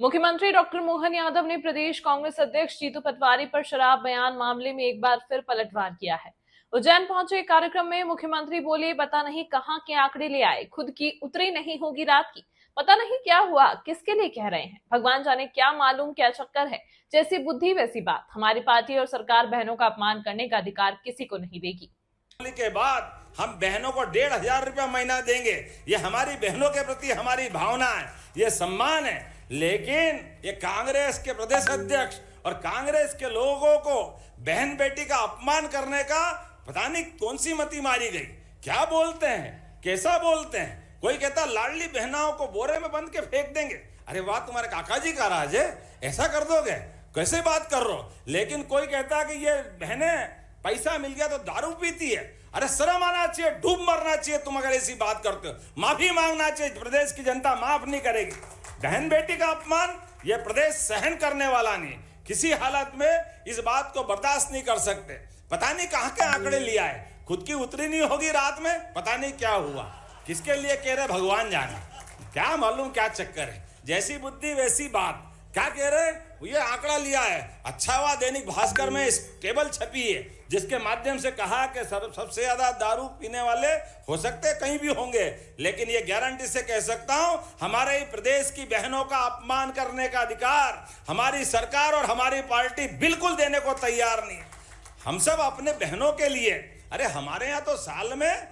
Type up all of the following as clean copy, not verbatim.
मुख्यमंत्री डॉक्टर मोहन यादव ने प्रदेश कांग्रेस अध्यक्ष जीतू पटवारी पर शराब बयान मामले में एक बार फिर पलटवार किया है। उज्जैन पहुंचे कार्यक्रम में मुख्यमंत्री बोले, पता नहीं कहां के आंकड़े ले आए, खुद की उतरी नहीं होगी रात की, पता नहीं क्या हुआ, किसके लिए कह रहे हैं, भगवान जाने क्या मालूम क्या चक्कर है, जैसी बुद्धि वैसी बात। हमारी पार्टी और सरकार बहनों का अपमान करने का अधिकार किसी को नहीं देगी। के बाद हम बहनों को 1,500 रुपया महीना देंगे, ये हमारी बहनों के प्रति हमारी भावना है, ये सम्मान है। लेकिन ये कांग्रेस के प्रदेश अध्यक्ष और कांग्रेस के लोगों को बहन बेटी का अपमान करने का पता नहीं कौन सी मति मारी गई। क्या बोलते हैं, कैसा बोलते हैं। कोई कहता लाडली बहनाओं को बोरे में बंद के फेंक देंगे। अरे वाह, तुम्हारे काका जी का राज है, ऐसा कर दोगे, कैसे बात कर रहे हो। लेकिन कोई कहता कि ये बहनें पैसा मिल गया तो दारू पीती है। अरे शर्म आना चाहिए, डूब मरना चाहिए तुम अगर ऐसी बात करते हो। माफी मांगना चाहिए, प्रदेश की जनता माफ नहीं करेगी। बहन बेटी का अपमान यह प्रदेश सहन करने वाला नहीं, किसी हालत में इस बात को बर्दाश्त नहीं कर सकते। पता नहीं कहां के आंकड़े लिया है, खुद की उतरी नहीं होगी रात में, पता नहीं क्या हुआ, किसके लिए कह रहे भगवान जाने, क्या मालूम क्या चक्कर है। जैसी बुद्धि वैसी बात। क्या कह रहे, ये आंकड़ा लिया है। अच्छा हुआ दैनिक भास्कर में इस टेबल छपी है जिसके माध्यम से कहा कि सबसे ज्यादा दारू पीने वाले हो सकते कहीं भी होंगे, लेकिन ये गारंटी से कह सकता हूं हमारे ही प्रदेश की बहनों का अपमान करने का अधिकार हमारी सरकार और हमारी पार्टी बिल्कुल देने को तैयार नहीं। हम सब अपने बहनों के लिए, अरे हमारे यहाँ तो साल में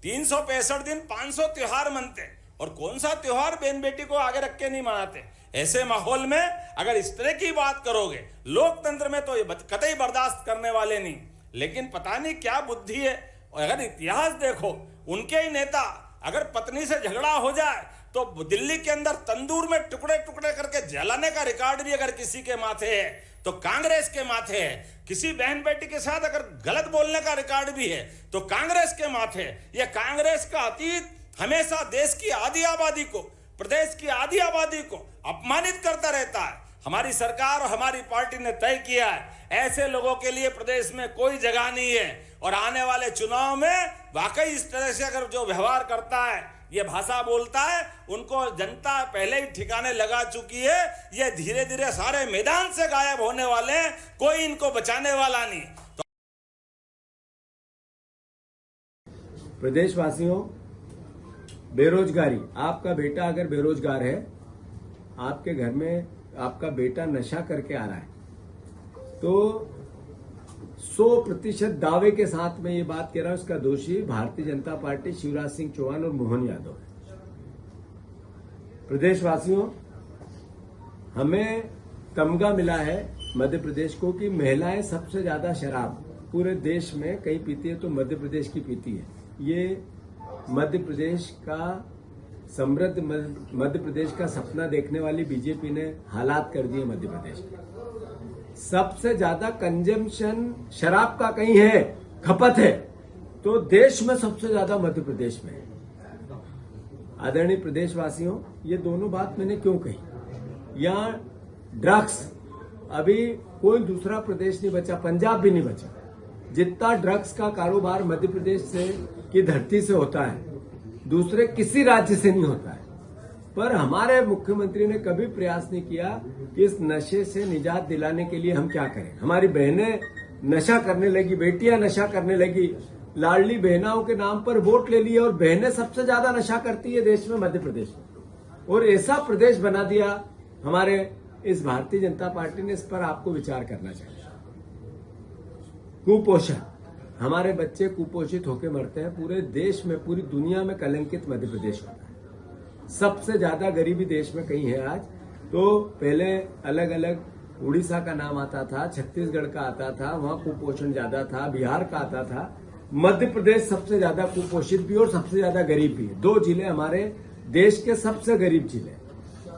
365 दिन 500 त्योहार मनते, और कौन सा त्योहार बहन बेटी को आगे रख के नहीं मनाते। ऐसे माहौल में अगर इस तरह की बात करोगे, लोकतंत्र में तो ये कतई बर्दाश्त करने वाले नहीं। लेकिन पता नहीं क्या बुद्धि है। और अगर इतिहास देखो, उनके ही नेता अगर पत्नी से झगड़ा हो जाए तो दिल्ली के अंदर तंदूर में टुकड़े टुकड़े करके जलाने का रिकॉर्ड भी अगर किसी के माथे है तो कांग्रेस के माथे है। किसी बहन बेटी के साथ अगर गलत बोलने का रिकॉर्ड भी है तो कांग्रेस के माथे है। यह कांग्रेस का अतीत हमेशा देश की आधी आबादी को, प्रदेश की आधी आबादी को अपमानित करता रहता है। हमारी सरकार और हमारी पार्टी ने तय किया है ऐसे लोगों के लिए प्रदेश में कोई जगह नहीं है। और आने वाले चुनाव में वाकई इस तरह से अगर जो व्यवहार करता है, ये भाषा बोलता है, उनको जनता पहले ही ठिकाने लगा चुकी है। ये धीरे धीरे सारे मैदान से गायब होने वाले हैं, कोई इनको बचाने वाला नहीं। तो प्रदेशवासियों, बेरोजगारी, आपका बेटा अगर बेरोजगार है, आपके घर में आपका बेटा नशा करके आ रहा है, तो 100% दावे के साथ मैं ये बात कह रहा हूं, इसका दोषी भारतीय जनता पार्टी, शिवराज सिंह चौहान और मोहन यादव है। प्रदेशवासियों, हमें तमगा मिला है मध्य प्रदेश को कि महिलाएं सबसे ज्यादा शराब पूरे देश में कहीं पीती है तो मध्य प्रदेश की पीती है। ये मध्य प्रदेश का समृद्ध मध्य प्रदेश का सपना देखने वाली बीजेपी ने हालात कर दिए। मध्य प्रदेश में सबसे ज्यादा कंजम्पशन शराब का कहीं है, खपत है, तो देश में सबसे ज्यादा मध्य प्रदेश में है। आदरणीय प्रदेशवासियों, ये दोनों बात मैंने क्यों कही। यहाँ ड्रग्स, अभी कोई दूसरा प्रदेश नहीं बचा, पंजाब भी नहीं बचा, जितना ड्रग्स का कारोबार मध्य प्रदेश से की धरती से होता है दूसरे किसी राज्य से नहीं होता है। पर हमारे मुख्यमंत्री ने कभी प्रयास नहीं किया कि इस नशे से निजात दिलाने के लिए हम क्या करें। हमारी बहनें नशा करने लगी, बेटियां नशा करने लगी, लाडली बहनाओं के नाम पर वोट ले लिए, और बहनें सबसे ज्यादा नशा करती है देश में, मध्य प्रदेश में। और ऐसा प्रदेश बना दिया हमारे इस भारतीय जनता पार्टी ने। इस पर आपको विचार करना चाहिए। कुपोषण, हमारे बच्चे कुपोषित होकर मरते हैं। पूरे देश में, पूरी दुनिया में कलंकित मध्य प्रदेश होता है। सबसे ज्यादा गरीबी देश में कहीं है आज। तो पहले अलग अलग उड़ीसा का नाम आता था, छत्तीसगढ़ का आता था, वहां कुपोषण ज्यादा था, बिहार का आता था। मध्य प्रदेश सबसे ज्यादा कुपोषित भी और सबसे ज्यादा गरीब भी है। 2 जिले हमारे देश के सबसे गरीब जिले।